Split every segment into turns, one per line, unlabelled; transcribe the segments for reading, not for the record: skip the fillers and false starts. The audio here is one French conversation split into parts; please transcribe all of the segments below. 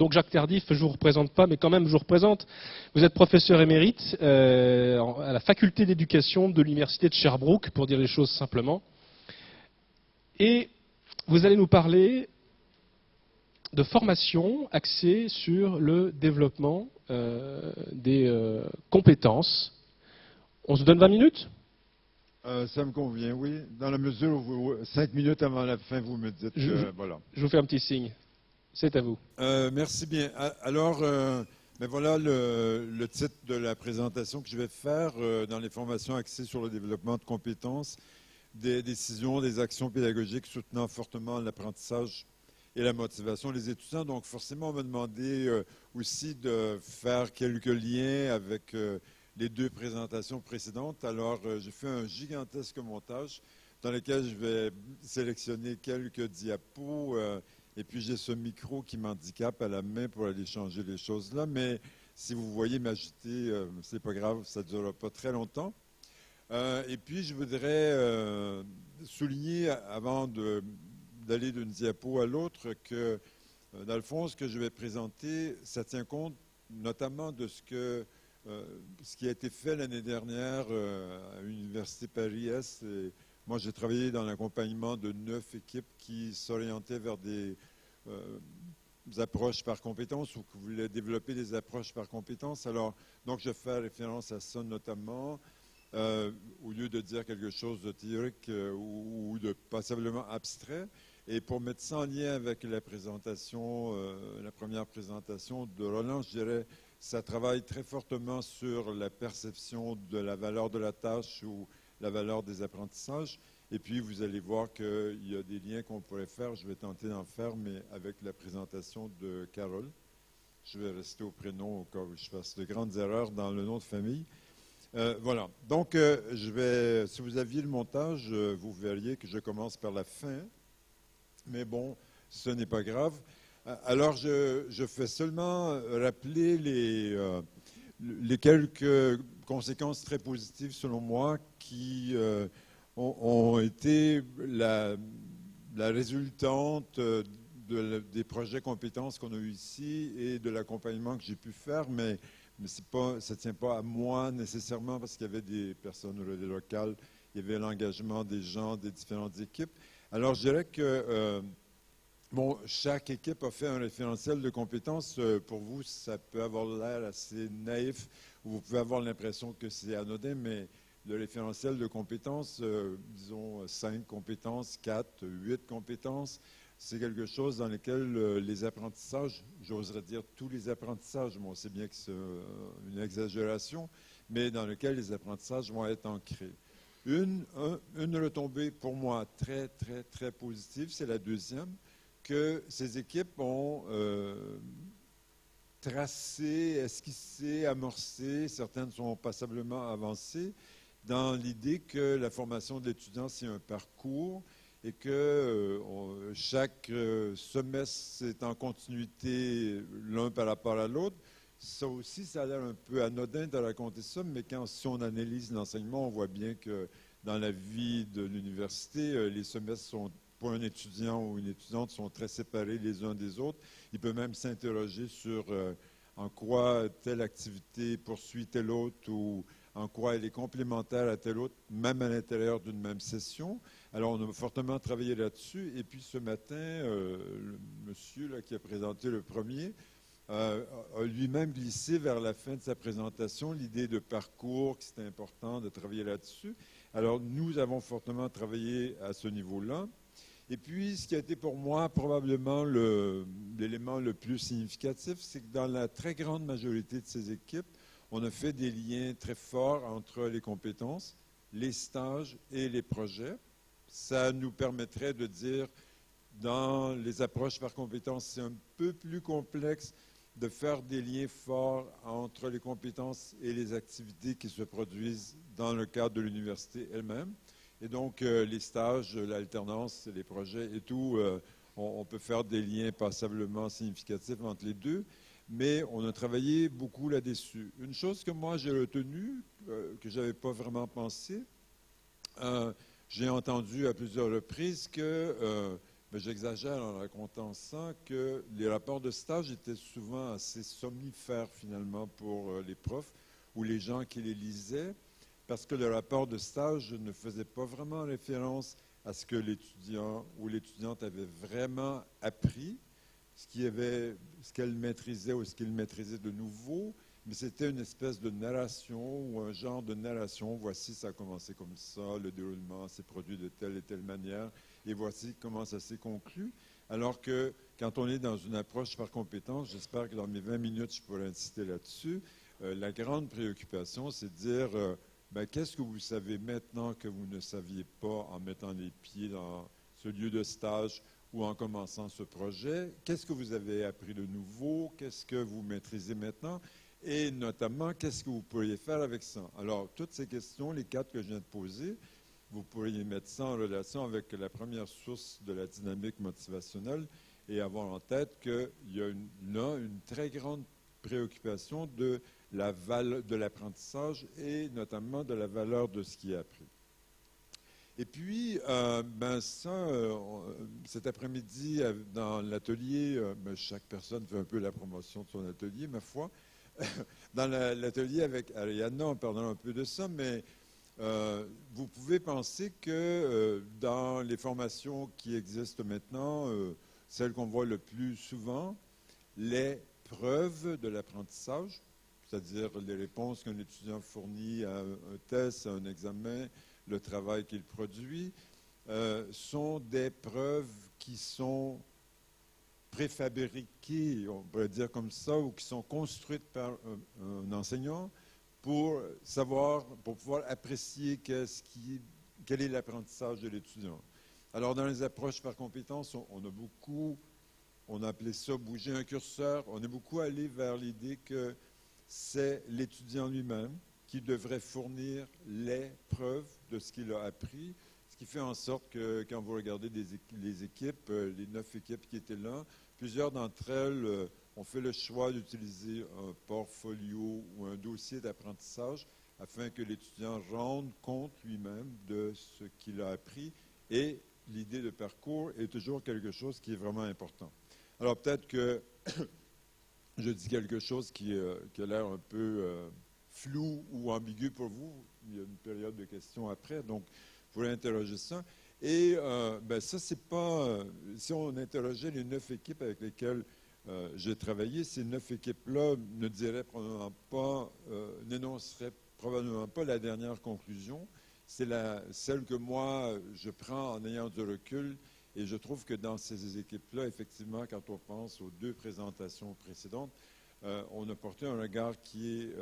Donc Jacques Tardif, je ne vous représente pas, mais quand même je vous représente. Vous êtes professeur émérite à la faculté d'éducation de l'université de Sherbrooke, pour dire les choses simplement. Et vous allez nous parler de formation axée sur le développement des compétences. On se donne 20 minutes ?
Ça me convient, oui. Dans la mesure où 5 minutes avant la fin, vous me dites que voilà.
Je vous fais un petit signe. C'est à vous.
Merci bien. Alors, ben voilà le titre de la présentation que je vais faire dans les formations axées sur le développement de compétences, des décisions, des actions pédagogiques soutenant fortement l'apprentissage et la motivation des étudiants. Donc, forcément, on m'a demandé aussi de faire quelques liens avec les deux présentations précédentes. Alors, j'ai fait un gigantesque montage dans lequel je vais sélectionner quelques diapos et puis j'ai ce micro qui m'handicape à la main pour aller changer les choses là. Mais si vous voyez m'agiter, c'est pas grave, ça ne durera pas très longtemps. Et puis, je voudrais souligner, avant d'aller d'une diapo à l'autre, que dans le fond, ce que je vais présenter, ça tient compte notamment de ce qui a été fait l'année dernière à l'Université Paris-Est. Moi, j'ai travaillé dans l'accompagnement de 9 équipes qui s'orientaient vers des approches par compétences ou qui voulaient développer des approches par compétences. Alors, donc, je fais référence à ça notamment, au lieu de dire quelque chose de théorique ou de passablement abstrait. Et pour mettre ça en lien avec la présentation, la première présentation de Roland, je dirais ça travaille très fortement sur la perception de la valeur de la tâche ou la valeur des apprentissages. Et puis, vous allez voir qu'il y a des liens qu'on pourrait faire. Je vais tenter d'en faire, mais avec la présentation de Carole. Je vais rester au prénom au cas où je fasse de grandes erreurs dans le nom de famille. Voilà. Donc, si vous aviez le montage, vous verriez que je commence par la fin. Mais bon, ce n'est pas grave. Alors, je fais seulement rappeler les quelques conséquences très positives, selon moi, qui ont été la résultante des projets compétences qu'on a eu ici et de l'accompagnement que j'ai pu faire, mais ça ne tient pas à moi nécessairement parce qu'il y avait des personnes locales, il y avait l'engagement des gens des différentes équipes. Alors, je dirais que chaque équipe a fait un référentiel de compétences. Pour vous, ça peut avoir l'air assez naïf ou vous pouvez avoir l'impression que c'est anodin, mais le référentiel de compétences, disons 5 compétences, 4, 8 compétences, c'est quelque chose dans lequel les apprentissages, j'oserais dire tous les apprentissages, on sait bien que c'est une exagération, mais dans lequel les apprentissages vont être ancrés. Une retombée pour moi très, très, très positive, c'est la deuxième, que ces équipes ont tracé, esquissé, amorcé, certaines sont passablement avancées, dans l'idée que la formation de l'étudiant, c'est un parcours et que chaque semestre est en continuité l'un par rapport à l'autre. Ça aussi, ça a l'air un peu anodin de raconter ça, mais si on analyse l'enseignement, on voit bien que dans la vie de l'université, les semestres sont, pour un étudiant ou une étudiante, sont très séparés les uns des autres. Il peut même s'interroger sur en quoi telle activité poursuit telle autre ou en quoi elle est complémentaire à telle autre, même à l'intérieur d'une même session. Alors, on a fortement travaillé là-dessus. Et puis, ce matin, le monsieur là, qui a présenté le premier a lui-même glissé vers la fin de sa présentation l'idée de parcours, que c'était important de travailler là-dessus. Alors, nous avons fortement travaillé à ce niveau-là. Et puis, ce qui a été pour moi probablement l'élément le plus significatif, c'est que dans la très grande majorité de ces équipes, on a fait des liens très forts entre les compétences, les stages et les projets. Ça nous permettrait de dire, dans les approches par compétences, c'est un peu plus complexe de faire des liens forts entre les compétences et les activités qui se produisent dans le cadre de l'université elle-même. Et donc, les stages, l'alternance, les projets et tout, on peut faire des liens passablement significatifs entre les deux. Mais on a travaillé beaucoup là-dessus. Une chose que moi j'ai retenue, que je n'avais pas vraiment pensé, j'ai entendu à plusieurs reprises que mais j'exagère en racontant ça, que les rapports de stage étaient souvent assez somnifères finalement pour les profs ou les gens qui les lisaient, parce que le rapport de stage ne faisait pas vraiment référence à ce que l'étudiant ou l'étudiante avait vraiment appris, ce qu'elle maîtrisait ou ce qu'il maîtrisait de nouveau, mais c'était une espèce de narration ou un genre de narration. Voici, ça a commencé comme ça, le déroulement s'est produit de telle et telle manière, et voici comment ça s'est conclu. Alors que quand on est dans une approche par compétence, j'espère que dans mes 20 minutes, je pourrai insister là-dessus, la grande préoccupation, c'est de dire qu'est-ce que vous savez maintenant que vous ne saviez pas en mettant les pieds dans ce lieu de stage ou en commençant ce projet? Qu'est-ce que vous avez appris de nouveau? Qu'est-ce que vous maîtrisez maintenant? Et notamment, qu'est-ce que vous pourriez faire avec ça? Alors, toutes ces questions, les 4 que je viens de poser, vous pourriez mettre ça en relation avec la première source de la dynamique motivationnelle et avoir en tête qu'il y a une très grande préoccupation de l'apprentissage et notamment de la valeur de ce qui est appris. Et puis, cet après-midi, dans l'atelier, chaque personne fait un peu la promotion de son atelier, ma foi. Dans l'atelier avec Arianna, on parlera un peu de ça, mais vous pouvez penser que dans les formations qui existent maintenant, celles qu'on voit le plus souvent, les preuves de l'apprentissage, c'est-à-dire les réponses qu'un étudiant fournit à un test, à un examen, le travail qu'il produit, sont des preuves qui sont préfabriquées, on pourrait dire comme ça, ou qui sont construites par un enseignant pour pouvoir apprécier quel est l'apprentissage de l'étudiant. Alors, dans les approches par compétences, on a appelé ça bouger un curseur, on est beaucoup allé vers l'idée que c'est l'étudiant lui-même qui devrait fournir les preuves de ce qu'il a appris, ce qui fait en sorte que quand vous regardez les équipes, les 9 équipes qui étaient là, plusieurs d'entre elles ont fait le choix d'utiliser un portfolio ou un dossier d'apprentissage afin que l'étudiant rende compte lui-même de ce qu'il a appris, et l'idée de parcours est toujours quelque chose qui est vraiment important. Alors peut-être que je dis quelque chose qui a l'air un peu flou ou ambigu pour vous. Il y a une période de questions après, donc vous pourrez interroger ça. Et ça, c'est pas... si on interrogeait les 9 équipes avec lesquelles j'ai travaillé, ces 9 équipes-là ne diraient probablement pas, n'énonceraient probablement pas la dernière conclusion. C'est celle que moi, je prends en ayant du recul. Et je trouve que dans ces équipes-là, effectivement, quand on pense aux 2 présentations précédentes, on a porté un regard qui est,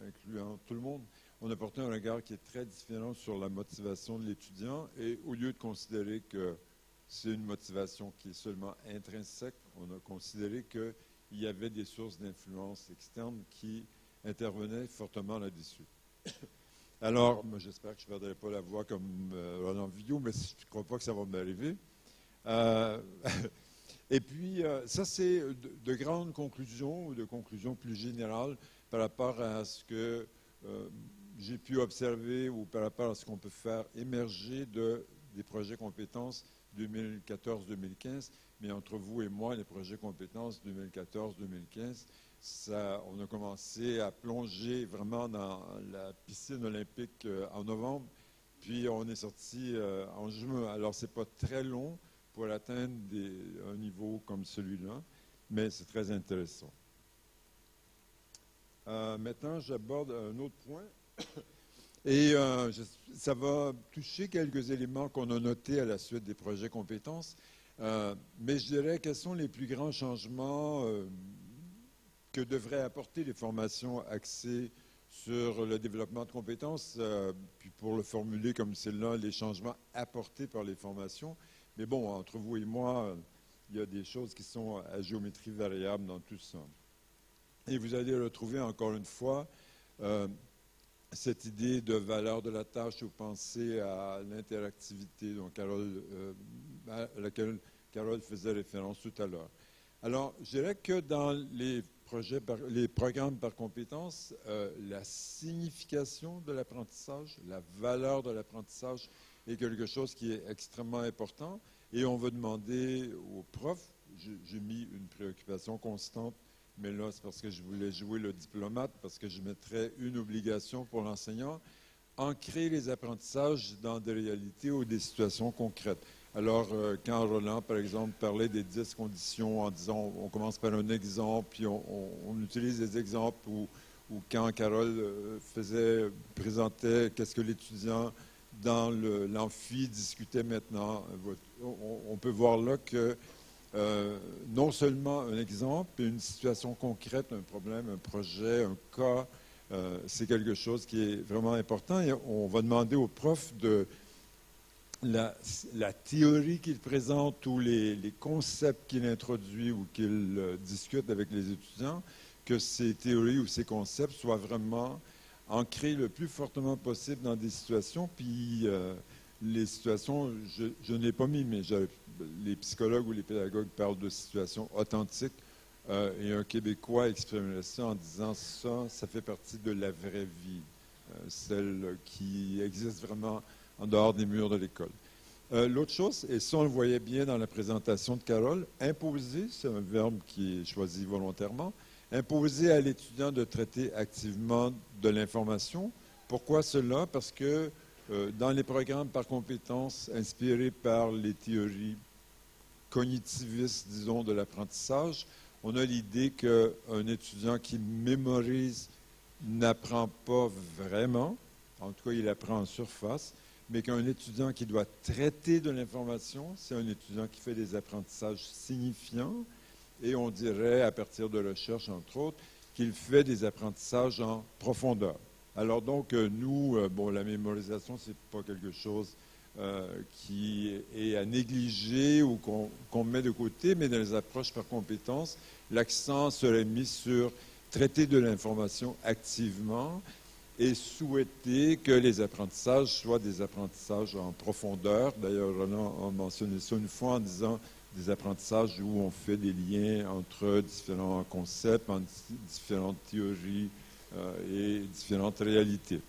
incluant tout le monde, on a porté un regard qui est très différent sur la motivation de l'étudiant. Et au lieu de considérer que c'est une motivation qui est seulement intrinsèque, on a considéré qu'il y avait des sources d'influence externes qui intervenaient fortement là-dessus. Alors, j'espère que je ne perdrai pas la voix comme Roland Villot, mais je ne crois pas que ça va m'arriver. Et puis, ça, c'est de grandes conclusions, ou de conclusions plus générales par rapport à ce que j'ai pu observer ou par rapport à ce qu'on peut faire émerger des projets compétences 2014-2015. Mais entre vous et moi, les projets compétences 2014-2015, on a commencé à plonger vraiment dans la piscine olympique en novembre, puis on est sorti en juin. Alors, ce n'est pas très long pour atteindre un niveau comme celui-là, mais c'est très intéressant. Maintenant, j'aborde un autre point, et ça va toucher quelques éléments qu'on a notés à la suite des projets compétences, mais je dirais quels sont les plus grands changements que devraient apporter les formations axées sur le développement de compétences, puis pour le formuler comme celle-là, les changements apportés par les formations. Mais bon, entre vous et moi, il y a des choses qui sont à géométrie variable dans tout ça. Et vous allez retrouver encore une fois cette idée de valeur de la tâche. Vous pensez à l'interactivité à laquelle Carole faisait référence tout à l'heure. Alors, je dirais que dans les programmes par compétences, la signification de l'apprentissage, la valeur de l'apprentissage est quelque chose qui est extrêmement important. Et on va demander aux profs, j'ai mis une préoccupation constante, mais là, c'est parce que je voulais jouer le diplomate, parce que je mettrais une obligation pour l'enseignant, ancrer les apprentissages dans des réalités ou des situations concrètes. Alors, quand Roland, par exemple, parlait des 10 conditions en disant on commence par un exemple, puis on utilise des exemples, ou quand Carole présentait qu'est-ce que l'étudiant dans l'amphi discutait maintenant, on peut voir là que non seulement un exemple, mais une situation concrète, un problème, un projet, un cas, c'est quelque chose qui est vraiment important. Et on va demander aux profs de la théorie qu'il présente ou les concepts qu'il introduit ou qu'il discute avec les étudiants, que ces théories ou ces concepts soient vraiment ancrés le plus fortement possible dans des situations. Puis les situations, je ne l'ai pas mis, mais les psychologues ou les pédagogues parlent de situations authentiques. Et un Québécois exprimerait ça en disant ça fait partie de la vraie vie, celle qui existe vraiment en dehors des murs de l'école. L'autre chose, et ça on le voyait bien dans la présentation de Carole, imposer, c'est un verbe qui est choisi volontairement, imposer à l'étudiant de traiter activement de l'information. Pourquoi cela? Parce que dans les programmes par compétences inspirés par les théories cognitivistes, disons, de l'apprentissage, on a l'idée qu'un étudiant qui mémorise n'apprend pas vraiment, en tout cas il apprend en surface, mais qu'un étudiant qui doit traiter de l'information, c'est un étudiant qui fait des apprentissages signifiants, et on dirait, à partir de recherches, entre autres, qu'il fait des apprentissages en profondeur. Alors donc, nous, la mémorisation, c'est pas quelque chose qui est à négliger ou qu'on met de côté, mais dans les approches par compétences, l'accent serait mis sur traiter de l'information activement et souhaiter que les apprentissages soient des apprentissages en profondeur. D'ailleurs, Roland a mentionné ça une fois en disant des apprentissages où on fait des liens entre différents concepts, entre différentes théories et différentes réalités.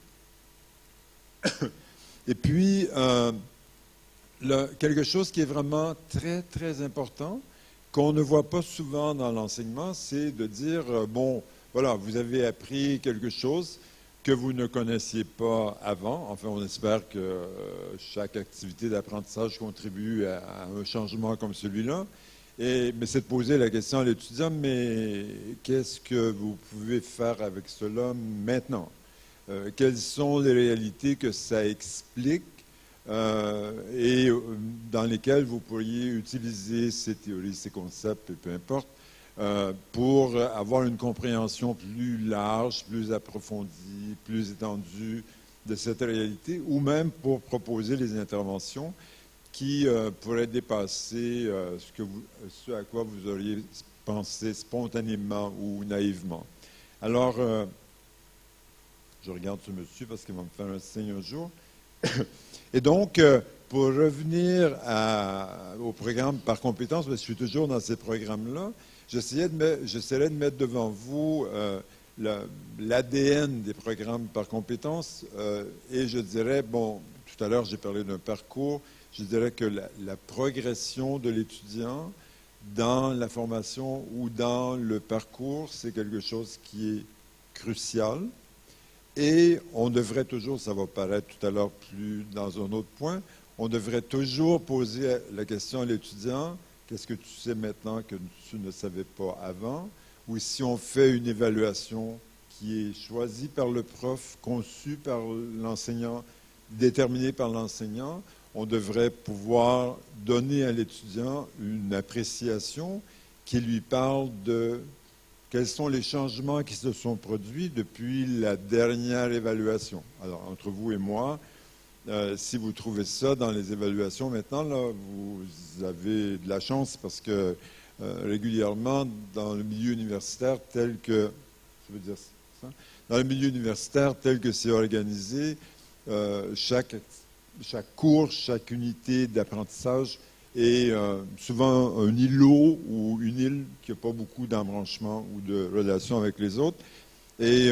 Et puis, quelque chose qui est vraiment très, très important, qu'on ne voit pas souvent dans l'enseignement, c'est de dire, voilà, vous avez appris quelque chose que vous ne connaissiez pas avant. Enfin, on espère que chaque activité d'apprentissage contribue à un changement comme celui-là. Mais c'est de poser la question à l'étudiant, mais qu'est-ce que vous pouvez faire avec cela maintenant? Quelles sont les réalités que ça explique et dans lesquelles vous pourriez utiliser ces théories, ces concepts, peu importe, pour avoir une compréhension plus large, plus approfondie, plus étendue de cette réalité, ou même pour proposer des interventions qui pourraient dépasser ce à quoi vous auriez pensé spontanément ou naïvement. Alors, je regarde ce monsieur parce qu'il va me faire un signe un jour. Et donc, pour revenir au programme par compétences, je suis toujours dans ces programmes-là, j'essaierai de mettre devant vous l'ADN des programmes par compétences et je dirais, tout à l'heure j'ai parlé d'un parcours, je dirais que la progression de l'étudiant dans la formation ou dans le parcours, c'est quelque chose qui est crucial. Et on devrait toujours, ça va paraître tout à l'heure plus dans un autre point, on devrait toujours poser la question à l'étudiant, qu'est-ce que tu sais maintenant que tu ne savais pas avant? Ou si on fait une évaluation qui est choisie par le prof, conçue par l'enseignant, déterminée par l'enseignant, on devrait pouvoir donner à l'étudiant une appréciation qui lui parle de quels sont les changements qui se sont produits depuis la dernière évaluation. Alors, entre vous et moi, si vous trouvez ça dans les évaluations maintenant, là, vous avez de la chance parce que régulièrement, dans le milieu universitaire tel que, je veux dire ça, dans le milieu universitaire tel que c'est organisé, chaque cours, chaque unité d'apprentissage est souvent un îlot ou une île qui n'a pas beaucoup d'embranchement ou de relations avec les autres. Et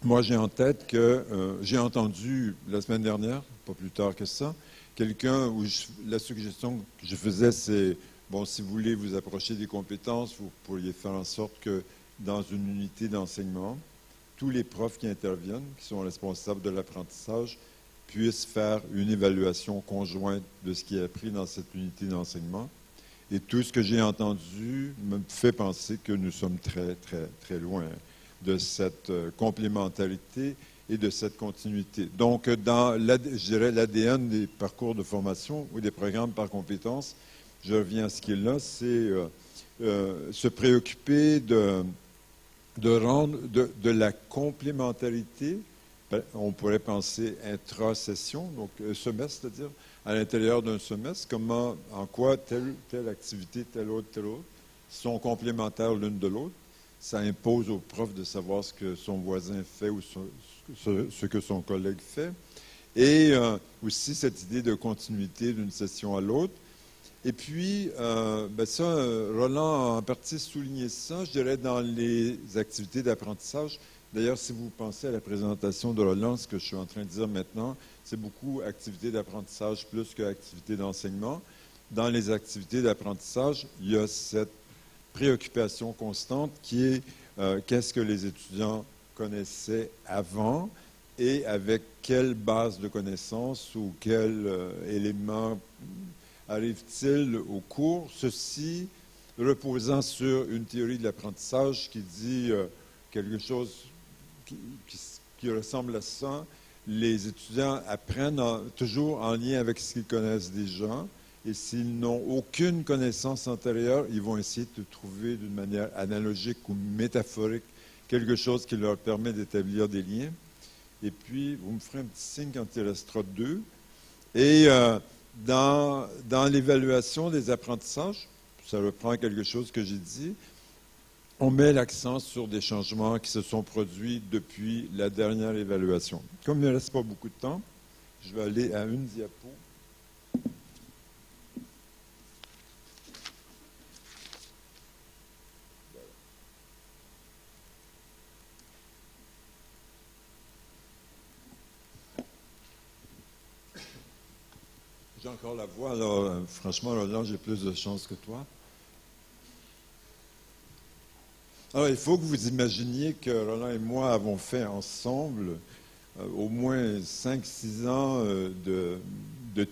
moi, j'ai en tête que j'ai entendu la semaine dernière, pas plus tard que ça, La suggestion que je faisais, c'est, bon, si vous voulez vous approcher des compétences, vous pourriez faire en sorte que dans une unité d'enseignement, tous les profs qui interviennent, qui sont responsables de l'apprentissage, puissent faire une évaluation conjointe de ce qui est appris dans cette unité d'enseignement. Et tout ce que j'ai entendu me fait penser que nous sommes très, très, très loin de cette complémentarité et de cette continuité. Donc, dans, je dirais, l'ADN des parcours de formation ou des programmes par compétences, je reviens à ce qui est là, c'est se préoccuper de la complémentarité. On pourrait penser intra-session, donc semestre, c'est-à-dire à l'intérieur d'un semestre, comment, en quoi telle activité, telle autre, sont complémentaires l'une de l'autre. Ça impose au prof de savoir ce que son voisin fait ou ce que son collègue fait. Et aussi cette idée de continuité d'une session à l'autre. Et puis, Roland a en partie souligné ça, je dirais, dans les activités d'apprentissage. D'ailleurs, si vous pensez à la présentation de Roland, ce que je suis en train de dire maintenant, c'est beaucoup activités d'apprentissage plus qu'activités d'enseignement. Dans les activités d'apprentissage, il y a cette préoccupation constante qui est qu'est-ce que les étudiants connaissaient avant et avec quelle base de connaissances ou quel élément arrive-t-il au cours, ceci reposant sur une théorie de l'apprentissage qui dit quelque chose qui ressemble à ça. Les étudiants apprennent toujours en lien avec ce qu'ils connaissent déjà, et s'ils n'ont aucune connaissance antérieure, ils vont essayer de trouver d'une manière analogique ou métaphorique quelque chose qui leur permet d'établir des liens. Et puis, vous me ferez un petit signe quand il restera 2. Et dans l'évaluation des apprentissages, ça reprend quelque chose que j'ai dit, on met l'accent sur des changements qui se sont produits depuis la dernière évaluation. Comme il ne reste pas beaucoup de temps, je vais aller à une diapo. J'ai encore la voix, alors franchement, Roland, j'ai plus de chance que toi. Alors, il faut que vous imaginiez que Roland et moi avons fait ensemble au moins 5-6 ans de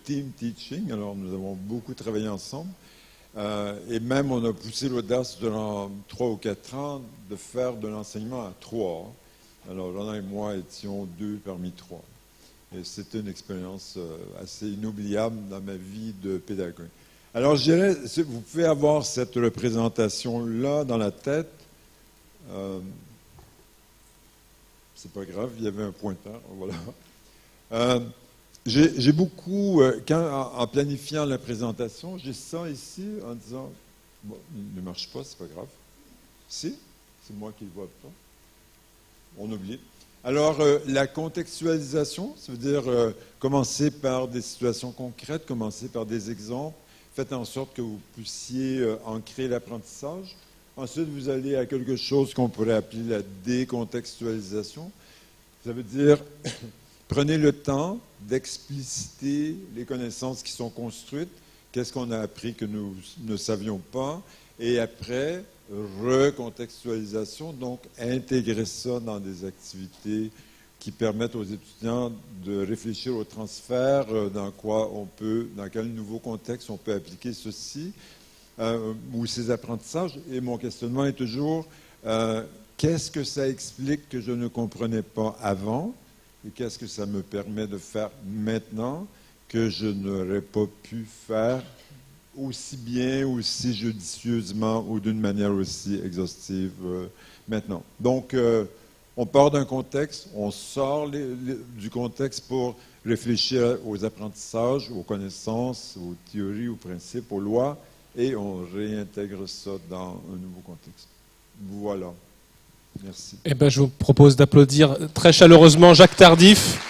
team teaching. Alors, nous avons beaucoup travaillé ensemble. Et même, on a poussé l'audace durant 3 ou 4 ans de faire de l'enseignement à 3. Alors, Roland et moi étions 2 parmi 3. Et c'était une expérience assez inoubliable dans ma vie de pédagogue. Alors, je dirais, vous pouvez avoir cette représentation-là dans la tête. C'est pas grave, il y avait un pointeur, voilà. J'ai beaucoup, en planifiant la présentation, j'ai ça ici en disant, bon, il ne marche pas, c'est pas grave. Si, c'est moi qui ne le vois pas. On oublie. Alors, la contextualisation, ça veut dire commencer par des situations concrètes, commencer par des exemples, faites en sorte que vous puissiez ancrer l'apprentissage. Ensuite, vous allez à quelque chose qu'on pourrait appeler la décontextualisation. Ça veut dire, prenez le temps d'expliciter les connaissances qui sont construites, qu'est-ce qu'on a appris que nous ne savions pas, et après, recontextualisation, donc intégrer ça dans des activités qui permettent aux étudiants de réfléchir au transfert, dans quel nouveau contexte on peut appliquer ceci, ou ces apprentissages. Et mon questionnement est toujours, qu'est-ce que ça explique que je ne comprenais pas avant, et qu'est-ce que ça me permet de faire maintenant que je n'aurais pas pu faire aussi bien, aussi judicieusement ou d'une manière aussi exhaustive maintenant. Donc, on part d'un contexte, on sort du contexte pour réfléchir aux apprentissages, aux connaissances, aux théories, aux principes, aux lois, et on réintègre ça dans un nouveau contexte. Voilà. Merci.
Eh bien, je vous propose d'applaudir très chaleureusement Jacques Tardif.